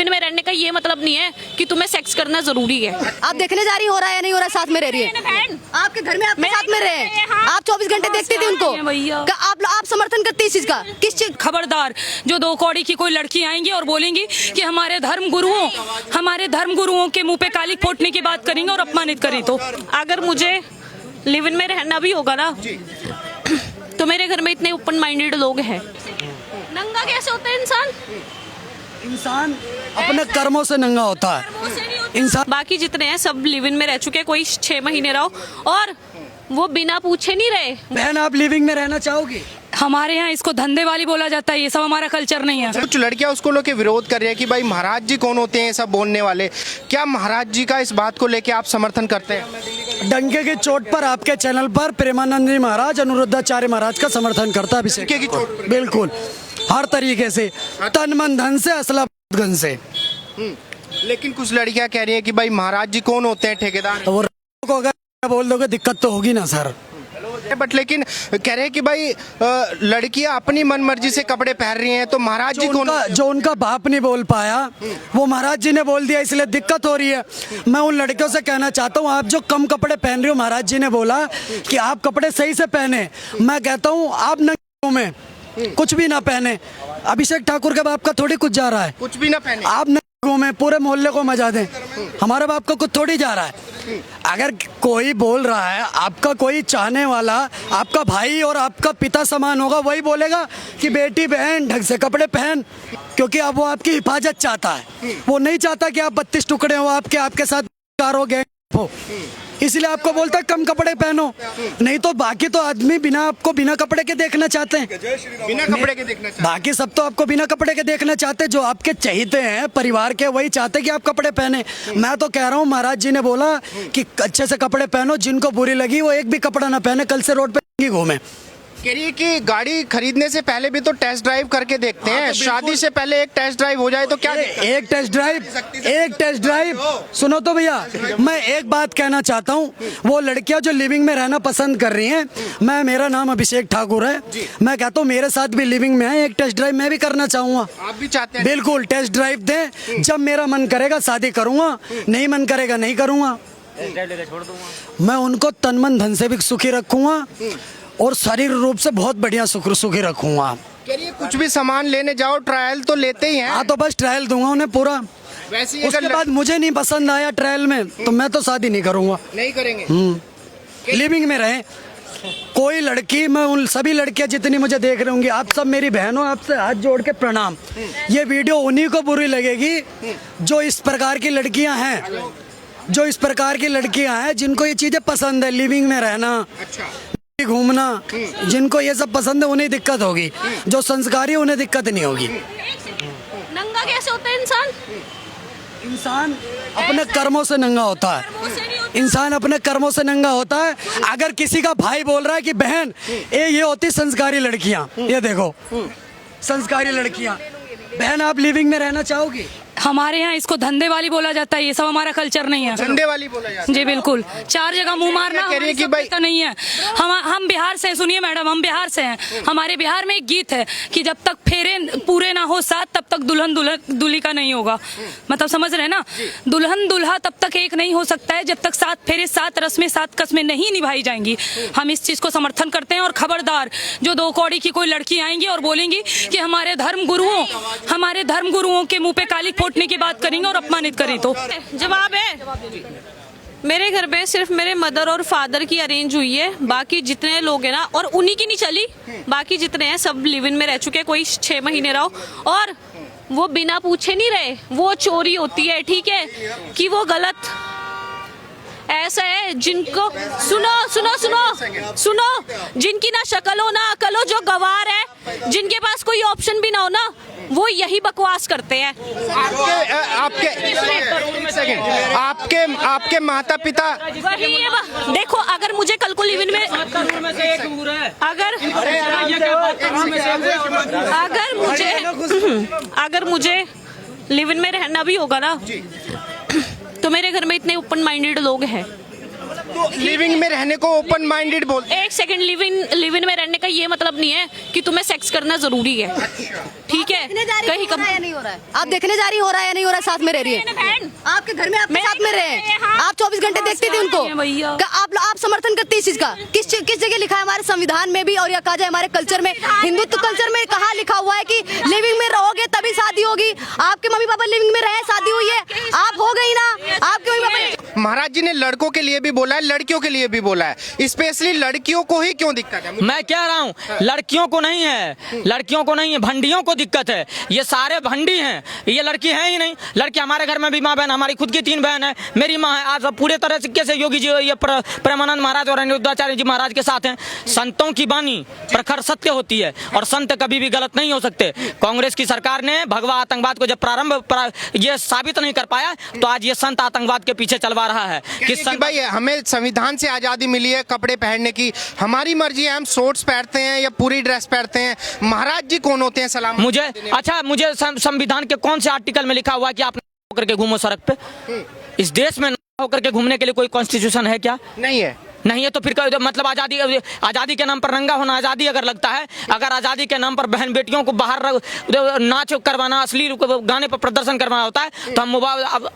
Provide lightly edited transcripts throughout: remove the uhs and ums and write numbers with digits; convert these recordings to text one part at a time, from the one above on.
इन में रहने का ये मतलब नहीं है कि तुम्हें सेक्स करना जरूरी है। आप देखने जा रही हो रहा है या नहीं हो रहा है, साथ में रह रही है आपके घर में, आपके साथ में रहे, आप 24 घंटे देखती थी उनको, आप समर्थन करती इस चीज का, किस चीज? खबरदार, जो 2 कौड़ी की कोई लड़की आएंगी और बोलेंगी कि हमारे धर्म गुरुओं के मुंह पे काली फोड़ने की बात करेंगे और अपमानित करें, तो अगर मुझे लिव इन में रहना भी होगा ना तो मेरे घर में इतने ओपन माइंडेड लोग हैं। नंगा कैसे होता है इंसान? इंसान अपने कर्मों से नंगा होता है। इंसान बाकी जितने हैं सब लिव इन में रह चुके, कोई 6 महीने रहो और वो बिना पूछे नहीं रहे। बहन, आप लिविंग में रहना चाहोगी? हमारे यहाँ इसको धंधे वाली बोला जाता है, ये सब हमारा कल्चर नहीं है। कुछ लड़कियां उसको लेके विरोध कर रही है कि भाई महाराज जी कौन होते हैं सब बोलने वाले। क्या महाराज जी का इस बात को लेके आप समर्थन करते हैं? डंके की चोट पर आपके चैनल पर प्रेमानंद जी महाराज, अनुरुद्धाचार्य महाराज का समर्थन करता है अभिषेक। डंके की चोट पर? बिल्कुल, हर तरीके से, तन मन धन से, असला गन से। लेकिन कुछ लड़कियां कह रही है कि भाई महाराज जी कौन होते हैं, ठेकेदार? तो वो को अगर बोल दोगे दिक्कत तो होगी ना सर। बट लेकिन कह रहे हैं कि भाई लड़कियां अपनी मन मर्जी से कपड़े पहन रही हैं, तो महाराज जी कौन? जो उनका बाप नहीं बोल पाया वो महाराज जी ने बोल दिया, इसलिए दिक्कत हो रही है। मैं उन लड़कियों से कहना चाहता हूँ, आप जो कम कपड़े पहन रही हो, महाराज जी ने बोला कि आप कपड़े सही से पहने। मैं कहता हूँ आप नंगे में कुछ भी ना पहने। अभिषेक ठाकुर के बाप का थोड़ी कुछ जा रहा है, कुछ भी ना पहने। आप नंगे में पूरे मोहल्ले को मजा दें, हमारे बाप का कुछ थोड़ी जा रहा है। अगर कोई बोल रहा है, आपका कोई चाहने वाला, आपका भाई और आपका पिता समान होगा, वही बोलेगा कि बेटी बहन ढंग से कपड़े पहन, क्योंकि अब वो आपकी हिफाजत चाहता है। वो नहीं चाहता कि आप 32 टुकड़े हो, आपके साथ कारो गैंग हो, इसलिए आपको बोलता है कम कपड़े पहनो। नहीं तो बाकी तो आदमी आपको बिना कपड़े के देखना चाहते हैं, बिना कपड़े के देखना चाहते हैं। बाकी सब तो आपको बिना कपड़े के देखना चाहते हैं। जो आपके चाहते हैं परिवार के, वही चाहते हैं कि आप कपड़े पहने। मैं तो कह रहा हूँ, महाराज जी ने बोला कि अच्छे से कपड़े पहनो, जिनको बुरी लगी वो एक भी कपड़ा ना पहने, कल से रोड पे घूमे। कह रही है कि गाड़ी खरीदने से पहले भी तो टेस्ट ड्राइव करके देखते हैं। तो शादी से पहले एक टेस्ट ड्राइव हो जाए तो क्या? एक टेस्ट ड्राइव सुनो तो भैया, मैं एक बात कहना चाहता हूँ। वो लड़कियां जो लिविंग में रहना पसंद कर रही हैं, मेरा नाम अभिषेक ठाकुर है, मैं कहता हूँ मेरे साथ भी लिविंग में है, एक टेस्ट ड्राइव मैं भी करना चाहूंगा। आप भी चाहते हैं? बिल्कुल, टेस्ट ड्राइव दें, जब मेरा मन करेगा शादी करूंगा, नहीं मन करेगा नहीं करूंगा। मैं उनको तन मन धन से भी सुखी रखूंगा और शारीरिक रूप से बहुत बढ़िया सुखी रखूंगा। कह रही है कुछ भी सामान लेने जाओ ट्रायल तो लेते ही हैं। हाँ, तो बस ट्रायल दूंगा उन्हें पूरा। वैसे उसके बाद मुझे नहीं पसंद आया ट्रायल में तो मैं तो शादी नहीं करूंगा। नहीं करेंगे। लिविंग में रहे कोई लड़की, मैं उन सभी लड़कियां जितनी मुझे देख रही होंगी, आप सब मेरी बहनों, आपसे हाथ जोड़ के प्रणाम। ये वीडियो उन्हीं को बुरी लगेगी जो इस प्रकार की लड़कियां हैं, जिनको ये चीजें पसंद है, लिविंग में रहना, घूमना, जिनको ये सब पसंद है उन्हें दिक्कत होगी। जो संस्कारी उन्हें दिक्कत नहीं होगी। नंगा कैसे होता है इंसान? इंसान अपने कर्मों से नंगा होता है। इंसान अपने कर्मों से नंगा होता है। अगर किसी का भाई बोल रहा है कि बहन ये होती संस्कारी लड़कियां, ये देखो संस्कारी लड़कियां, बहन आप लिविंग में रहना चाहोगी? हमारे यहाँ इसको धंधे वाली बोला जाता है, ये सब हमारा कल्चर नहीं है। धंधे वाली बोला जाता है? जी बिल्कुल, 4 जगह मुंह मारना हमारी सभ्यता नहीं है। हम बिहार से, सुनिए मैडम, हम बिहार से हैं। हमारे बिहार में एक गीत है कि जब तक फेरे पूरे ना हो साथ, तब तक दुल्हन दूल्हे का नहीं होगा। मतलब समझ रहे ना, दुल्हन दूल्हा तब तक एक नहीं हो सकता है जब तक 7 फेरे 7 रस्में 7 कस्में नहीं निभाई जाएंगी। हम इस चीज को समर्थन करते हैं। और खबरदार, जो 2 कौड़ी की कोई लड़की आएंगी और बोलेंगी कि हमारे धर्म गुरुओं के मुंह पे काली फोड़ने की बात करेंगे और अपमानित करें, तो जवाब है। मेरे घर में सिर्फ मेरे मदर और फादर की अरेंज हुई है, बाकी जितने लोग हैं ना, और उन्हीं की नहीं चली, बाकी जितने हैं सब लिव इन में रह चुके, कोई 6 महीने रहो और वो बिना पूछे नहीं रहे। वो चोरी होती है, ठीक है, कि वो गलत ऐसा है जिनको सुनो जिनकी ना शक्ल हो ना अकल हो, जो गवार है, जिनके पास कोई ऑप्शन भी ना हो ना, वो यही बकवास करते हैं। आपके माता पिता देखो, अगर मुझे कल को लिव इन में अगर मुझे लिव इन में रहना भी होगा ना तो मेरे घर में इतने ओपन माइंडेड लोग हैं। तो लिविंग में रहने को ओपन माइंडेड बोलते हैं। एक सेकंड, लिव इन में रहने का ये मतलब नहीं है कि तुम्हें सेक्स करना जरूरी है, ठीक है? कहीं हो रहा है या नहीं हो रहा है? आप देखने जा रही हो रहा है या नहीं हो रहा है? साथ में रह रही है आपके घर में, आपके साथ में रहे हैं आप 24 घंटे देखती थी उनको। आप समर्थन करती है इस चीज का? किस जगह लिखा है हमारे संविधान में भी और या कहा जाए हमारे कल्चर में, हिंदुत्व कल्चर में कहाँ लिखा हुआ है कि लिविंग में रहोगे तभी शादी होगी? आपके मम्मी पापा लिविंग में रहे, शादी हुई है, आप हो गई ना? आपके मम्मी पापा। महाराज जी ने लड़कों के लिए भी बोला है, लड़कियों के लिए भी बोला है, स्पेशली लड़कियों को ही क्यों दिक्कत है? मैं कह रहा हूँ लड़कियों को नहीं है, लड़कियों को नहीं है, भंडियों को दिक्कत है। ये सारे भंडी हैं, ये लड़की है ही नहीं। लड़की हमारे घर में भी माँ बहन, हमारी खुद की 3 बहन है, मेरी माँ है। आज पूरे तरह से योगी जी ये प्रेमानंद महाराज और अनिरुद्धाचार्य जी महाराज के साथ हैं। संतों की वाणी प्रखर सत्य होती है और संत कभी भी गलत नहीं हो सकते। कांग्रेस की सरकार ने भगवा आतंकवाद को जब ये साबित नहीं कर पाया तो आज ये संत आतंकवाद के पीछे चलवा रहा है कि भाई हमें संविधान से आजादी मिली है कपड़े पहनने की, हमारी मर्जी है, हम शॉर्ट्स पहनते हैं या पूरी ड्रेस पहनते हैं। महाराज जी कौन होते हैं सलाम? मुझे संविधान के कौन से आर्टिकल में लिखा हुआ है कि आप होकर के घूमो सड़क पे? इस देश में होकर के घूमने के लिए कोई कॉन्स्टिट्यूशन है क्या? नहीं है। नहीं है तो फिर मतलब आज़ादी के नाम पर नंगा होना आज़ादी अगर लगता है, अगर आज़ादी के नाम पर बहन बेटियों को बाहर नाच करवाना, अश्लील गाने पर प्रदर्शन करवाना होता है तो हम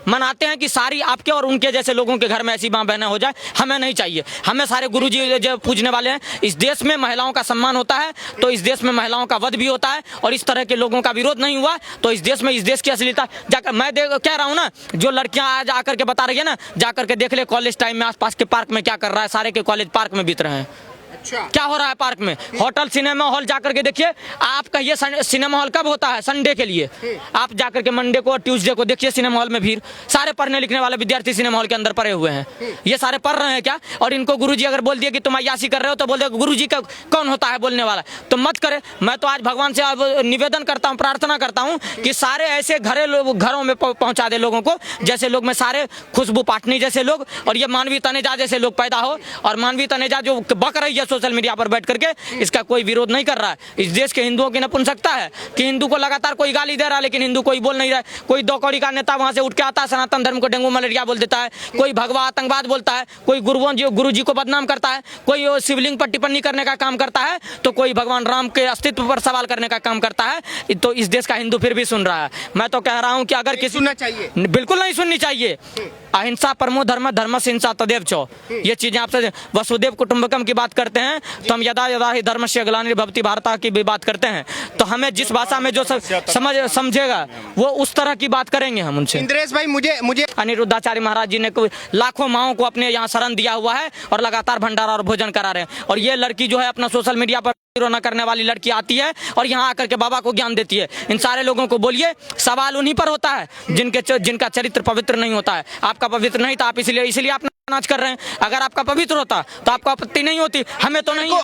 मनाते हैं कि सारी आपके और उनके जैसे लोगों के घर में ऐसी माँ बहनें हो जाए। हमें नहीं चाहिए। हमें सारे गुरुजी जो पूजने वाले हैं, इस देश में महिलाओं का सम्मान होता है तो इस देश में महिलाओं का वध भी होता है और इस तरह के लोगों का विरोध नहीं हुआ तो इस देश की अश्लीलता जाकर मैं कह रहा हूँ ना, जो लड़कियां आज आकर के बता रही है ना, जाकर के देख ले कॉलेज टाइम में आसपास के पार्क में क्या कर रहा है। सारे के कॉलेज पार्क में बीत रहे हैं। अच्छा। क्या हो रहा है पार्क में? होटल सिनेमा हॉल जाकर के देखिए। आप कहिए सिनेमा हॉल कब होता है? संडे के लिए। आप जाकर के मंडे को और ट्यूसडे को देखिए सिनेमा हॉल में भीड़। सारे पढ़ने लिखने वाले विद्यार्थी सिनेमा हॉल के अंदर पड़े हुए हैं। ये सारे पढ़ रहे हैं क्या? और इनको गुरुजी अगर बोल दिए कि तुम अय्यासी कर रहे हो तो बोल दे गुरुजी का कौन होता है बोलने वाला? तो मत करे। मैं तो आज भगवान से अब निवेदन करता हूँ, प्रार्थना करता हूँ कि सारे ऐसे घरों में पहुंचा दे लोगों को, जैसे लोग में सारे खुशबू पाटनी जैसे लोग और ये मानवीय तनेजा जैसे लोग पैदा हो। और मानवीय तनेजा जो बक रही है सोशल मीडिया पर बैठ करके, इसका कोई विरोध नहीं कर रहा है। इस देश के हिंदुओं की नपुंसकता है कि हिंदू को लगातार कोई गाली दे रहा है लेकिन हिंदू कोई बोल नहीं रहा है। कोई 2 कौड़ी का नेता वहां से उठ के आता है, सनातन धर्म को डेंगू मलेरिया बोल देता है, कोई भगवा आतंकवाद बोलता है, कोई गुरु जी को बदनाम करता है, कोई शिवलिंग पर टिप्पणी करने का काम करता है, तो कोई भगवान राम के अस्तित्व पर सवाल करने का काम करता है। तो इस देश का हिंदू फिर भी सुन रहा है। मैं तो कह रहा हूं कि अगर किसी सुनना चाहिए, बिल्कुल नहीं सुननी चाहिए। अहिंसा परमो धर्म, धर्म से हिंसा तदेव चो। ये चीजें आपसे वसुदेव कुटुंबकम की बात करते हैं तो हम यदा यदा ही धर्म से ग्लानिर्भवति भारता की भी बात करते हैं। तो हमें जिस भाषा में जो समझेगा वो उस तरह की बात करेंगे हम उनसे। इंद्रेश भाई मुझे अनिरुद्धाचार्य महाराज जी ने लाखों माओं को अपने यहाँ शरण दिया हुआ है और लगातार भंडारा और भोजन करा रहे हैं। और ये लड़की जो है अपना सोशल मीडिया पर रोना करने वाली लड़की आती है और यहाँ आकर के बाबा को ज्ञान देती है। इन सारे लोगों को बोलिए सवाल उन्हीं पर होता है जिनका चरित्र पवित्र नहीं होता है। आपका पवित्र नहीं था, आप इसलिए आप नाच कर रहे हैं। अगर आपका पवित्र होता तो आपको आपत्ति नहीं होती। हमें तो नहीं।